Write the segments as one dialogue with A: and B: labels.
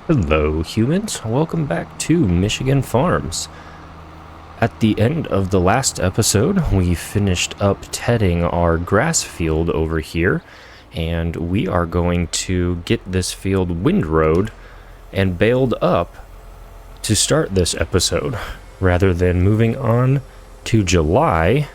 A: Hello, humans. Welcome back to Michigan Farms. At the end of the last episode, we finished up tedding our grass field over here, and we are going to get this field windrowed and baled up to start this episode. Rather than moving on to July,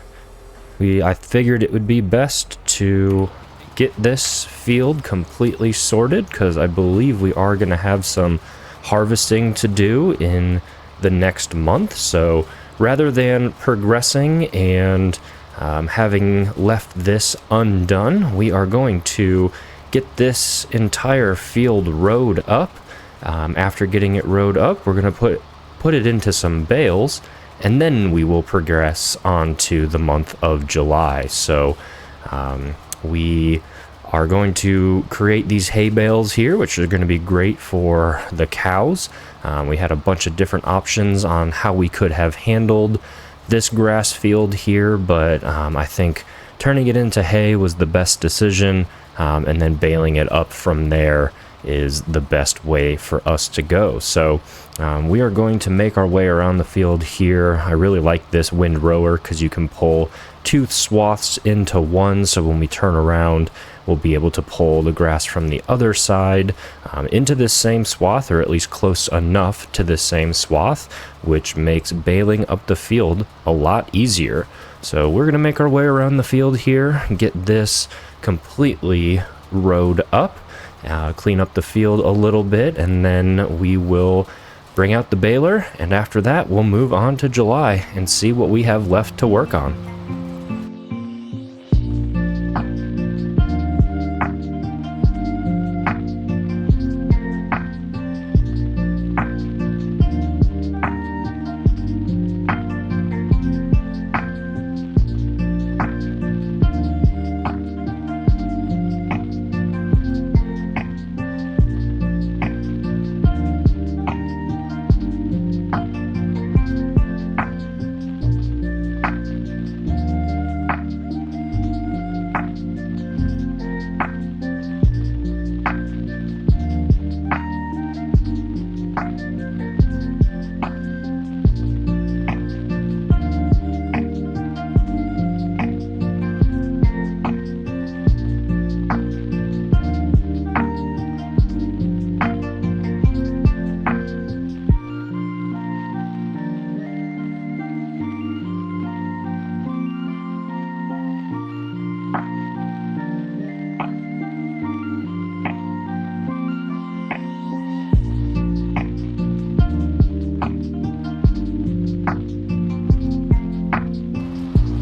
A: I figured it would be best to get this field completely sorted, because I believe we are going to have some harvesting to do in the next month. So rather than progressing and having left this undone, we are going to get this entire field rowed up. After getting it rowed up, we're going to put it into some bales, and then we will progress on to the month of July. So we are going to create these hay bales here, which are going to be great for the cows. We had a bunch of different options on how we could have handled this grass field here, but I think turning it into hay was the best decision, and then baling it up from there is the best way for us to go. So we are going to make our way around the field here. I really like this windrower because you can pull two swaths into one, so when we turn around, we'll be able to pull the grass from the other side into this same swath, or at least close enough to this same swath, which makes baling up the field a lot easier. So we're going to make our way around the field here, get this completely rowed up, clean up the field a little bit, and then we will bring out the baler, and after that we'll move on to July and see what we have left to work on.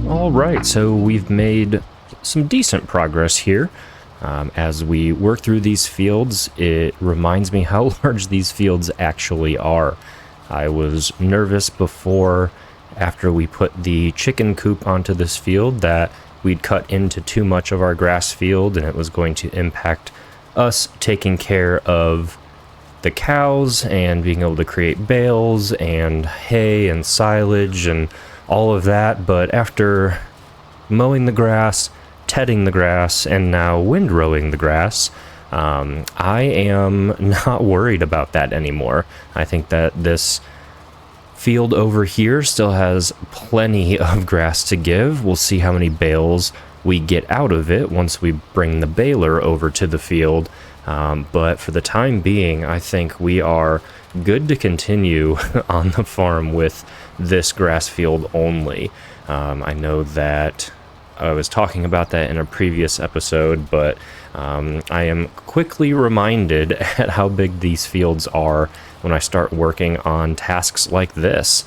A: Alright, so we've made some decent progress here. As we work through these fields, it reminds me how large these fields actually are. I was nervous before, after we put the chicken coop onto this field, that we'd cut into too much of our grass field and it was going to impact us taking care of the cows and being able to create bales and hay and silage and all of that. But after mowing the grass, tedding the grass, and now windrowing the grass, I am not worried about that anymore. I think that this field over here still has plenty of grass to give. We'll see how many bales we get out of it once we bring the baler over to the field. But for the time being, I think we are good to continue on the farm with this grass field only. I know that I was talking about that in a previous episode, but I am quickly reminded at how big these fields are when I start working on tasks like this,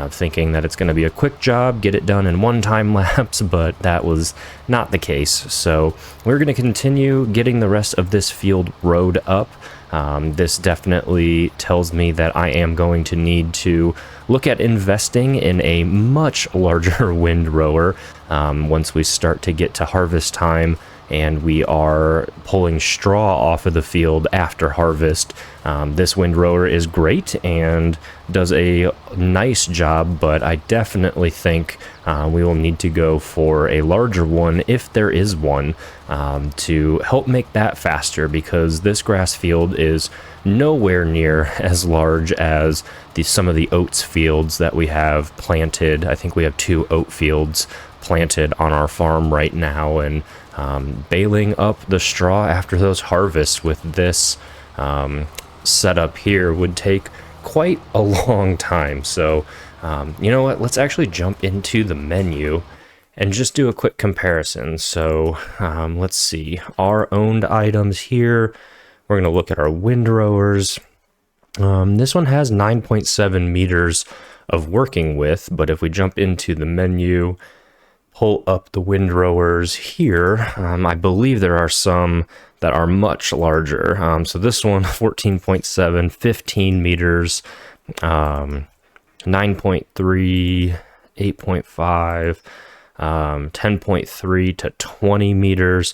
A: thinking that it's going to be a quick job, get it done in one time lapse, but that was not the case. So we're going to continue getting the rest of this field rowed up. This definitely tells me that I am going to need to look at investing in a much larger windrower once we start to get to harvest time and we are pulling straw off of the field after harvest. This windrower is great and does a nice job, but I definitely think we will need to go for a larger one, if there is one, to help make that faster, because this grass field is nowhere near as large as some of the oats fields that we have planted. I think we have 2 oat fields planted on our farm right now, and baling up the straw after those harvests with this setup here would take quite a long time. So you know what, let's actually jump into the menu and just do a quick comparison. So let's see our owned items here. We're going to look at our windrowers. This one has 9.7 meters of working width, but if we jump into the menu, pull up the windrowers here, I believe there are some that are much larger. So this one, 14.7, 15 meters, 9.3, 8.5, 10.3 to 20 meters.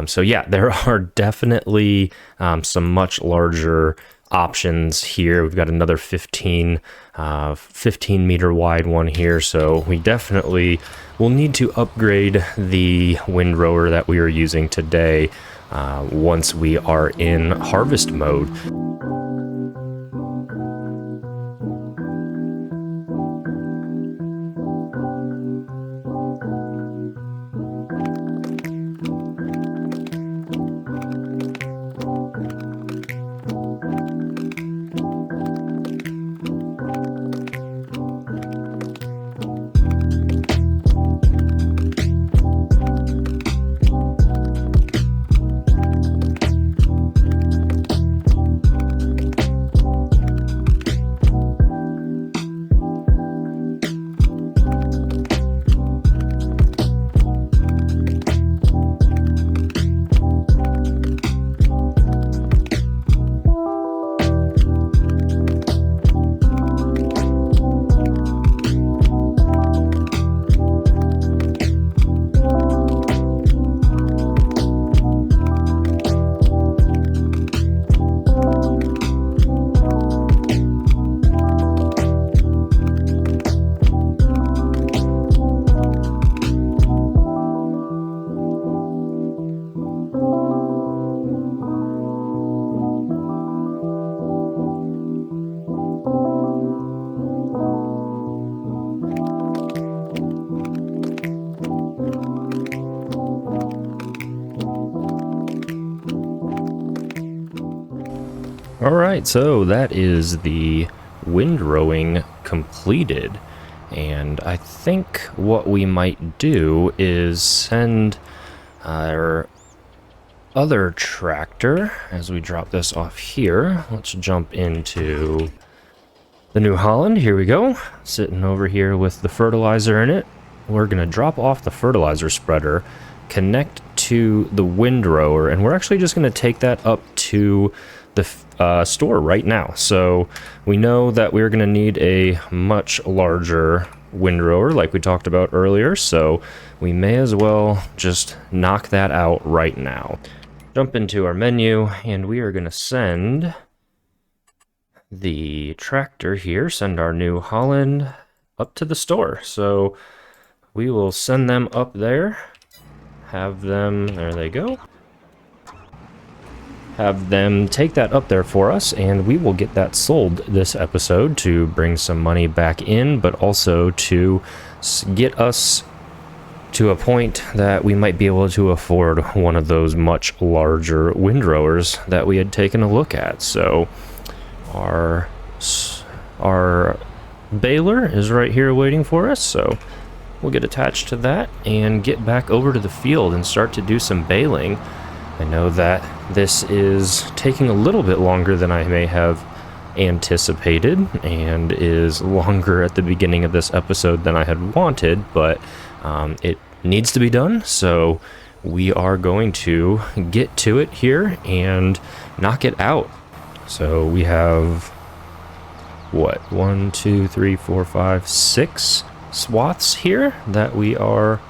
A: So yeah, there are definitely some much larger options here. We've got another 15 meter wide one here, so we definitely will need to upgrade the windrower that we are using today once we are in harvest mode. Alright, so that is the windrowing completed, and I think what we might do is send our other tractor, as we drop this off here. Let's jump into the New Holland. Here we go, sitting over here with the fertilizer in it. We're going to drop off the fertilizer spreader, connect to the windrower, and we're actually just going to take that up to the store right now. So we know that we're going to need a much larger windrower like we talked about earlier, so we may as well just knock that out right now. Jump into our menu, and we are going to send the tractor here, send our New Holland up to the store. So we will send them up there, have them, there they go, have them take that up there for us, and we will get that sold this episode to bring some money back in, but also to get us to a point that we might be able to afford one of those much larger windrowers that we had taken a look at. So our baler is right here waiting for us, so we'll get attached to that and get back over to the field and start to do some baling. I know that this is taking a little bit longer than I may have anticipated, and is longer at the beginning of this episode than I had wanted, but it needs to be done, so we are going to get to it here and knock it out. So we have, what, 1, 2, 3, 4, 5, 6 swaths here that we are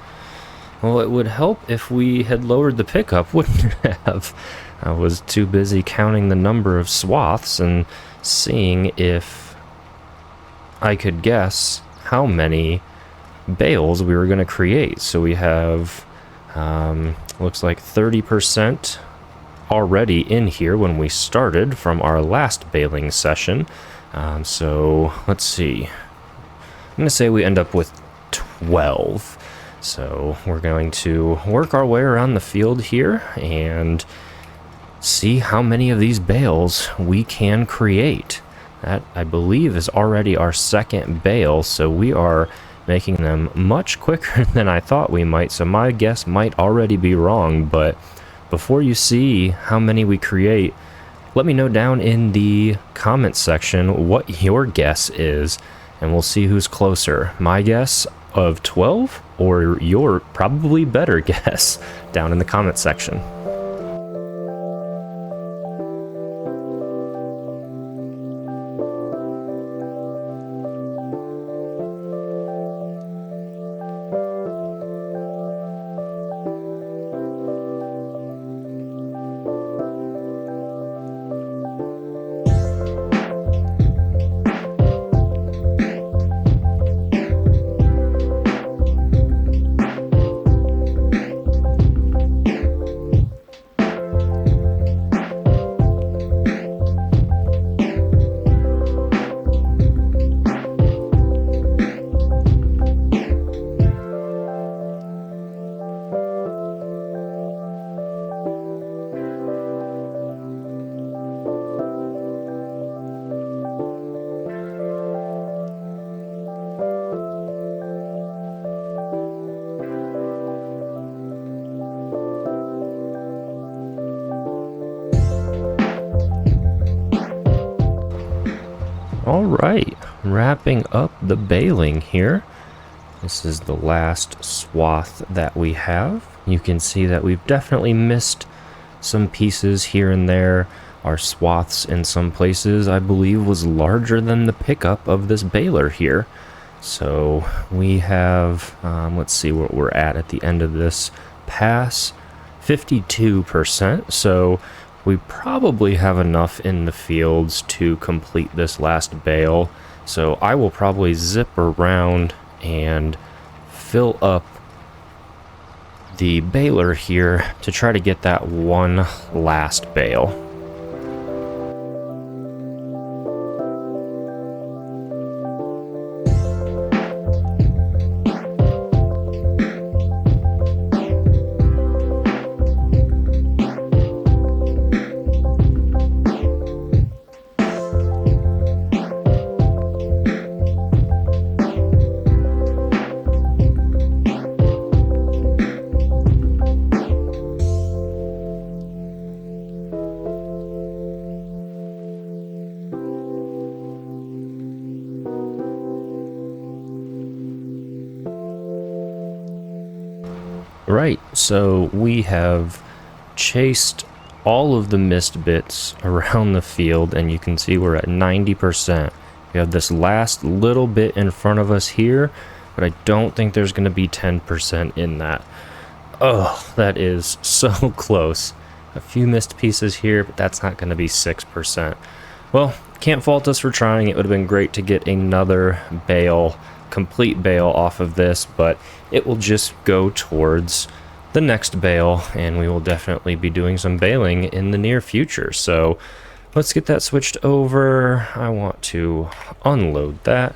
A: Well, it would help if we had lowered the pickup, wouldn't it have? I was too busy counting the number of swaths and seeing if I could guess how many bales we were going to create. So we have, looks like 30% already in here when we started from our last baling session. So let's see. I'm going to say we end up with 12. So we're going to work our way around the field here and see how many of these bales we can create. That, I believe, is already our second bale, so we are making them much quicker than I thought we might. So my guess might already be wrong, but before you see how many we create, let me know down in the comments section what your guess is, and we'll see who's closer. My guess of 12 or your probably better guess down in the comment section. All right, wrapping up the baling here. This is the last swath that we have. You can see that we've definitely missed some pieces here and there. Our swaths in some places, I believe, was larger than the pickup of this baler here. So we have, let's see what we're at the end of this pass, 52%. So we probably have enough in the fields to complete this last bale. So I will probably zip around and fill up the baler here to try to get that one last bale. Right, so we have chased all of the missed bits around the field, and you can see we're at 90%. We have this last little bit in front of us here, but I don't think there's going to be 10% in that. Oh, that is so close. A few missed pieces here, but that's not going to be 6%. Well, can't fault us for trying. It would have been great to get another bale, complete bale off of this, but it will just go towards the next bale, and we will definitely be doing some baling in the near future. So let's get that switched over. I want to unload that.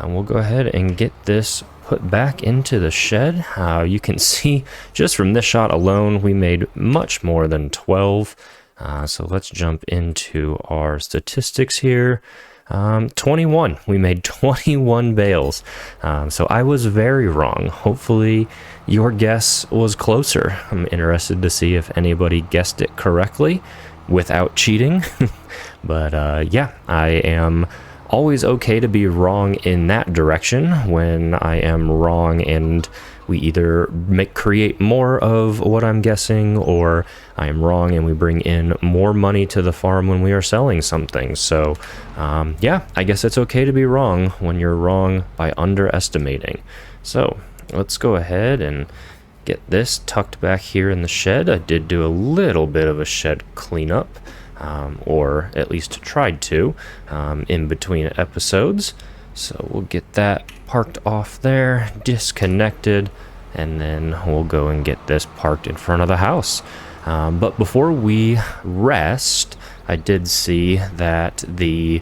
A: We'll go ahead and get this put back into the shed. You can see just from this shot alone, we made much more than 12. So let's jump into our statistics here. 21. We made 21 bales. So I was very wrong. Hopefully your guess was closer. I'm interested to see if anybody guessed it correctly without cheating. But yeah, I am always okay to be wrong in that direction when I am wrong and we either create more of what I'm guessing, or I am wrong and we bring in more money to the farm when we are selling something. So yeah, I guess it's okay to be wrong when you're wrong by underestimating. So let's go ahead and get this tucked back here in the shed. I did do a little bit of a shed cleanup, or at least tried to, in between episodes. So we'll get that parked off there, disconnected, and then we'll go and get this parked in front of the house. But before we rest, I did see that the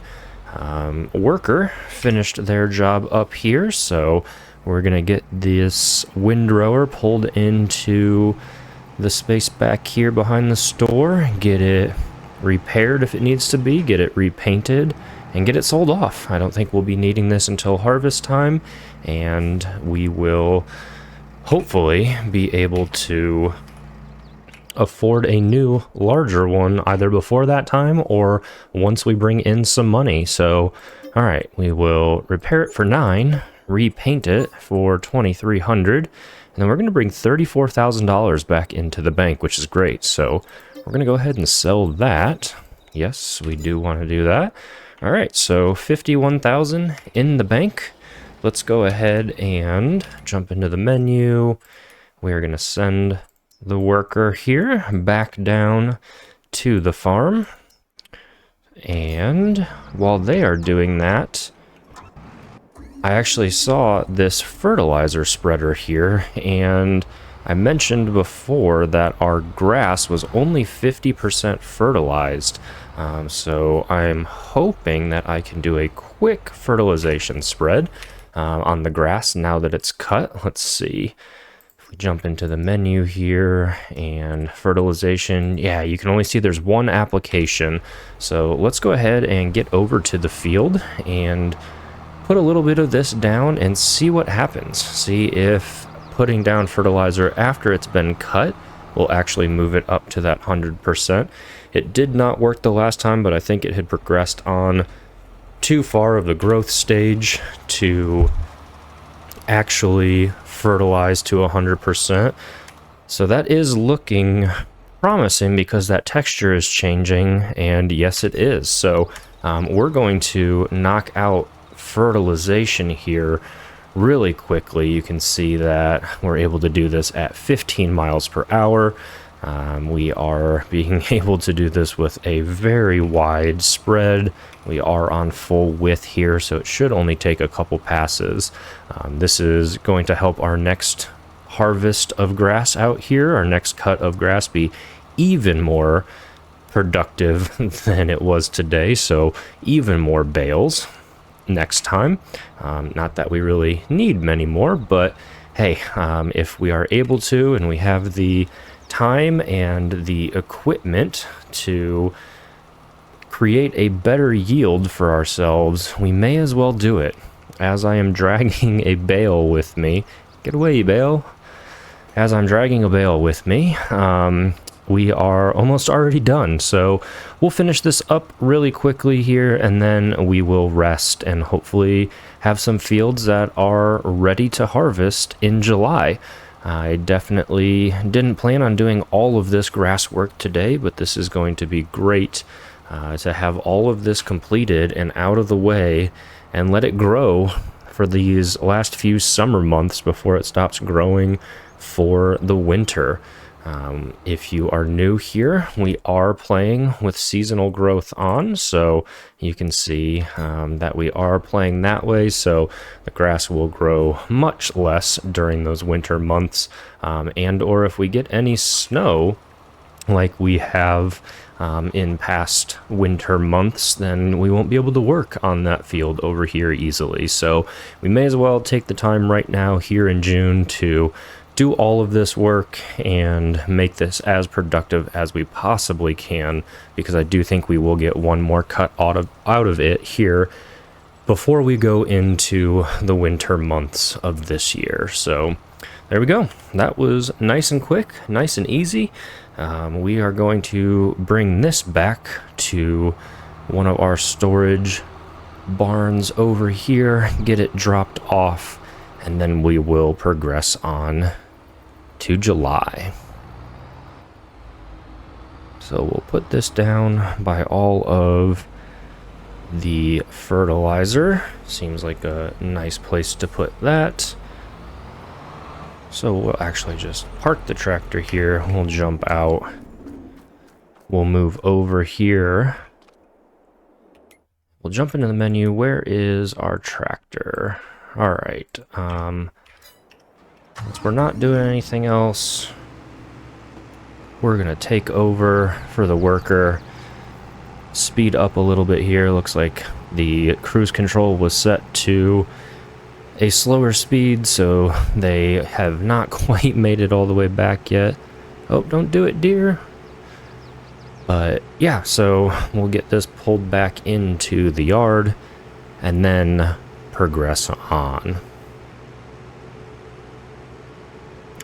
A: worker finished their job up here, so we're gonna get this windrower pulled into the space back here behind the store, get it repaired if it needs to be, get it repainted, and get it sold off. I don't think we'll be needing this until harvest time, and we will hopefully be able to afford a new, larger one either before that time or once we bring in some money. So, all right, we will repair it for 9, repaint it for 2,300, and then we're going to bring $34,000 back into the bank, which is great. So we're going to go ahead and sell that. Yes, we do want to do that. All right, so 51,000 in the bank. Let's go ahead and jump into the menu. We're going to send the worker here back down to the farm. And while they are doing that, I actually saw this fertilizer spreader here, and I mentioned before that our grass was only 50% fertilized. So I'm hoping that I can do a quick fertilization spread on the grass now that it's cut. Let's see. If we jump into the menu here and fertilization, yeah, you can only see there's one application. So let's go ahead and get over to the field and put a little bit of this down and see what happens. See if putting down fertilizer after it's been cut will actually move it up to that 100%. It did not work the last time, but I think it had progressed on too far of the growth stage to actually fertilize to 100%. So that is looking promising because that texture is changing, and yes, it is. So we're going to knock out fertilization here really quickly. You can see that we're able to do this at 15 miles per hour. We are being able to do this with a very wide spread. We are on full width here, so it should only take a couple passes. This is going to help our next harvest of grass out here, our next cut of grass, be even more productive than it was today, so even more bales next time. Not that we really need many more, but hey, if we are able to and we have the time and the equipment to create a better yield for ourselves, we may as well do it. As I am dragging a bale with me, get away, bale. As I'm dragging a bale with me, we are almost already done, so we'll finish this up really quickly here, and then we will rest and hopefully have some fields that are ready to harvest in July. I definitely didn't plan on doing all of this grass work today, but this is going to be great to have all of this completed and out of the way and let it grow for these last few summer months before it stops growing for the winter. If you are new here, we are playing with seasonal growth on, so you can see that we are playing that way, so the grass will grow much less during those winter months, and or if we get any snow like we have in past winter months, then we won't be able to work on that field over here easily. So we may as well take the time right now here in June to do all of this work and make this as productive as we possibly can, because I do think we will get one more cut out of it here before we go into the winter months of this year. So there we go. That was nice and quick, nice and easy. We are going to bring this back to one of our storage barns over here, get it dropped off, and then we will progress on to July. So we'll put this down by all of the fertilizer. Seems like a nice place to put that. So we'll actually just park the tractor here. We'll jump out. We'll move over here. We'll jump into the menu. Where is our tractor? All right. Since we're not doing anything else, we're gonna take over for the worker. Speed up a little bit here. Looks like the cruise control was set to a slower speed, so they have not quite made it all the way back yet. Oh, don't do it, dear. But yeah, so we'll get this pulled back into the yard and then progress on.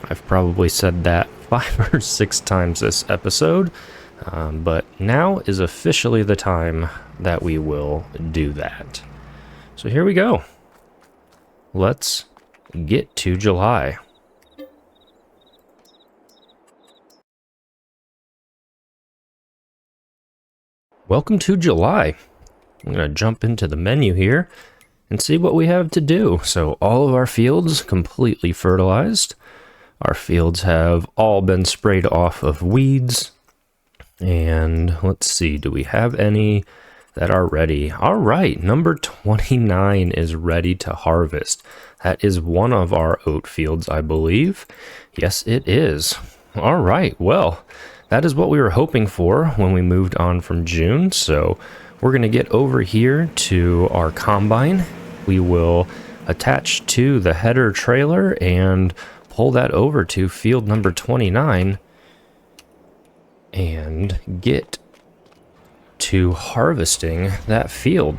A: I've probably said that 5 or 6 times this episode, but now is officially the time that we will do that. So here we go. Let's get to July. Welcome to July. I'm going to jump into the menu here and see what we have to do. So all of our fields completely fertilized. Our fields have all been sprayed off of weeds. And let's see, do we have any that are ready? All right, number 29 is ready to harvest. That is one of our oat fields, I believe. Yes, it is. All right, well, that is what we were hoping for when we moved on from June. So we're going to get over here to our combine. We will attach to the header trailer and pull that over to field number 29 and get to harvesting that field.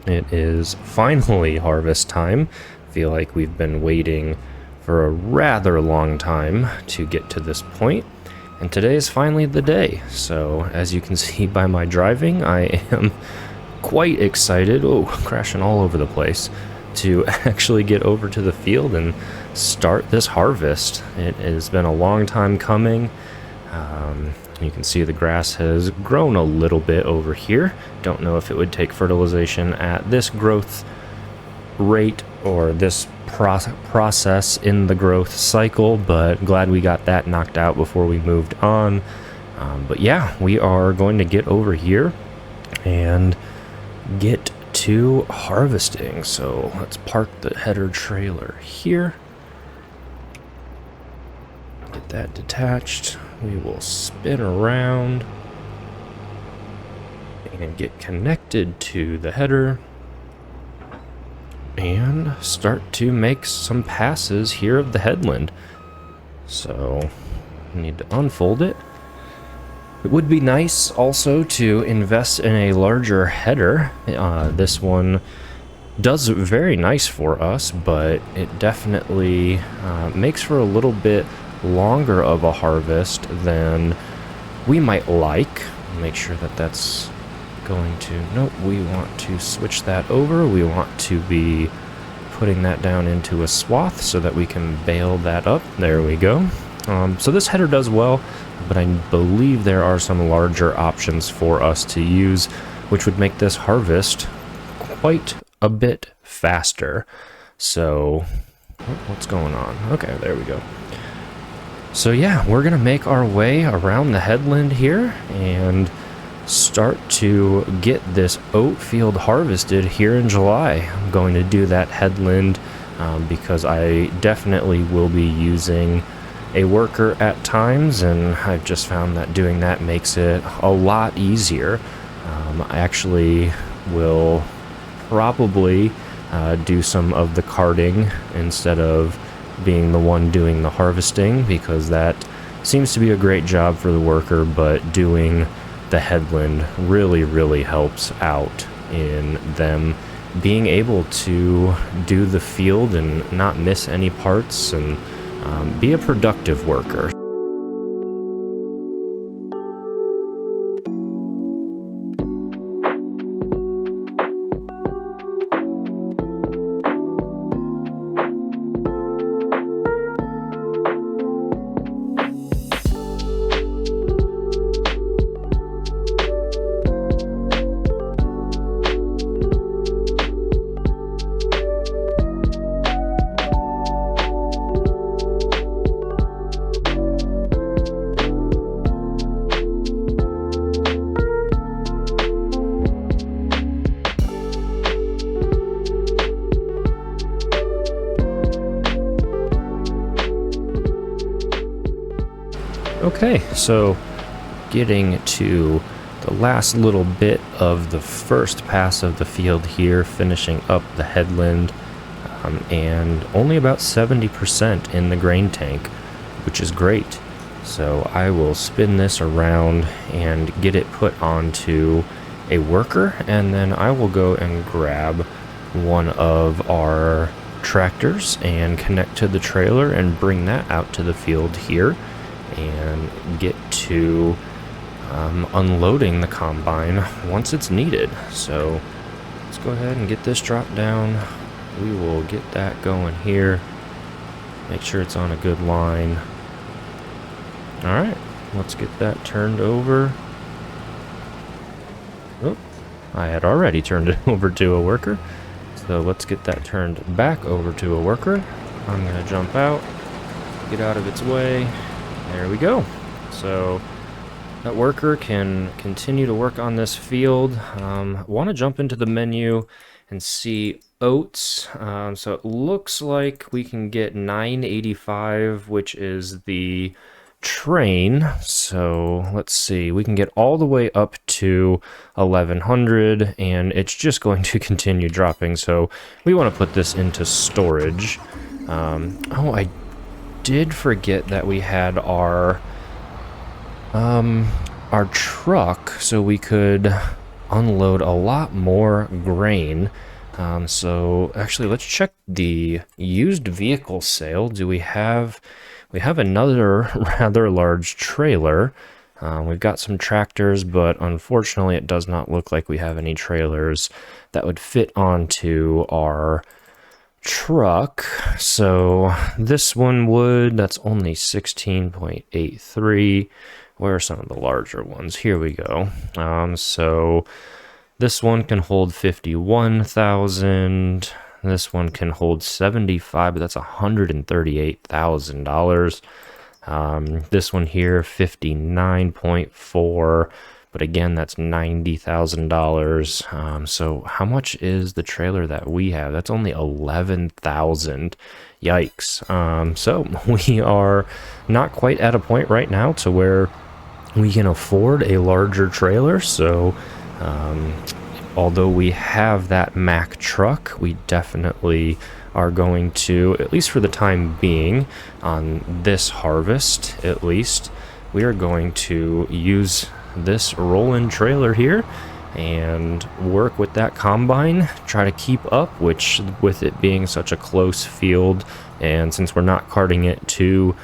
A: It is finally harvest time. I feel like we've been waiting for a rather long time to get to this point. And today is finally the day. So as you can see by my driving, I am quite excited, crashing all over the place, to actually get over to the field and start this harvest. It has been a long time coming. You can see the grass has grown a little bit over here. Don't know if it would take fertilization at this growth rate or this process in the growth cycle, but glad we got that knocked out before we moved on. But yeah, we are going to get over here and get to harvesting. So let's park the header trailer here. Get that detached. We will spin around and get connected to the header and start to make some passes here of the headland. So I need to unfold it. It would be nice also to invest in a larger header. This one does very nice for us, but it definitely makes for a little bit longer of a harvest than we might like. Make sure that that's going to, nope, we want to switch that over. We want to be putting that down into a swath so that we can bail that up. There we go. So this header does well, but I believe there are some larger options for us to use, which would make this harvest quite a bit faster. So what's going on? Okay, there we go. So yeah, we're gonna make our way around the headland here and start to get this oat field harvested here in July. I'm going to do that headland because I definitely will be using a worker at times, and I've just found that doing that makes it a lot easier. I actually will probably do some of the carting instead of being the one doing the harvesting, because that seems to be a great job for the worker, but doing the headland really helps out in them being able to do the field and not miss any parts and be a productive worker. Okay, so getting to the last little bit of the first pass of the field here, finishing up the headland, and only about 70% in the grain tank, which is great. So I will spin this around and get it put onto a worker, and then I will go and grab one of our tractors and connect to the trailer and bring that out to the field here and get to unloading the combine once it's needed. So let's go ahead and get this dropped down. We will get that going here. Make sure it's on a good line. Alright, let's get that turned over. Oh, I had already turned it over to a worker. So let's get that turned back over to a worker. I'm going to jump out, get out of its way. There we go. So that worker can continue to work on this field. I want to jump into the menu and see oats. So it looks like we can get 985, which is the train. So let's see, we can get all the way up to 1100, and it's just going to continue dropping. So we want to put this into storage. Oh, I did forget that we had our truck, so we could unload a lot more grain. So actually, let's check the used vehicle sale. Do we have another rather large trailer. We've got some tractors, but unfortunately it does not look like we have any trailers that would fit onto our truck. So this one would. That's only 16.83. Where are some of the larger ones? Here we go. So this one can hold 51,000. This one can hold 75, but that's $138,000. This one here, 59.4, but again, that's $90,000. So how much is the trailer that we have? That's only 11,000. Yikes. So we are not quite at a point right now to where we can afford a larger trailer. So although we have that Mack truck, we definitely are going to, at least for the time being, on this harvest at least, we are going to use this roll-in trailer here and work with that combine, try to keep up, which with it being such a close field, and since we're not carting it to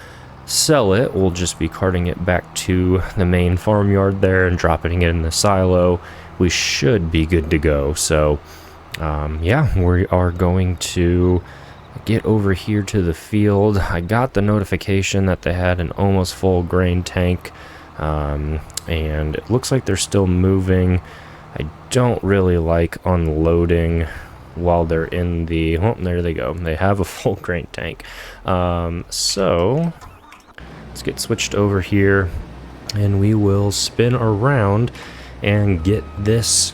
A: sell it, we'll just be carting it back to the main farmyard there and dropping it in the silo. We should be good to go. So yeah, we are going to get over here to the field. I got the notification that they had an almost full grain tank, and it looks like they're still moving. I don't really like unloading while they're in the, oh, there they go. They have a full grain tank. So let's get switched over here and we will spin around and get this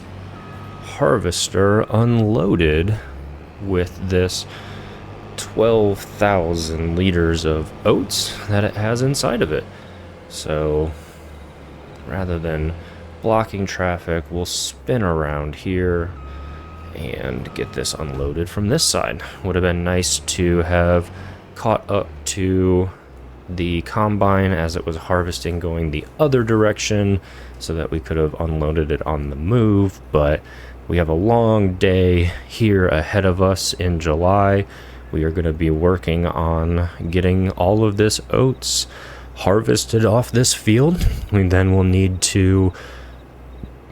A: harvester unloaded with this 12,000 liters of oats that it has inside of it. So rather than blocking traffic, we'll spin around here and get this unloaded from this side. Would have been nice to have caught up to the combine as it was harvesting going the other direction so that we could have unloaded it on the move, but we have a long day here ahead of us in July. We are going to be working on getting all of this oats harvested off this field. We then will need to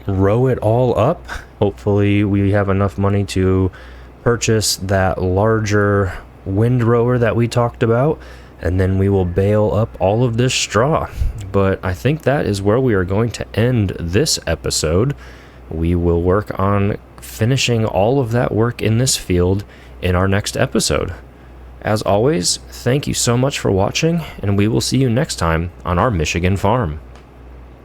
A: row it all up. Hopefully we have enough money to purchase that larger windrower that we talked about, and then we will bale up all of this straw. But I think that is where we are going to end this episode. We will work on finishing all of that work in this field in our next episode. As always, thank you so much for watching, and we will see you next time on our Michigan farm.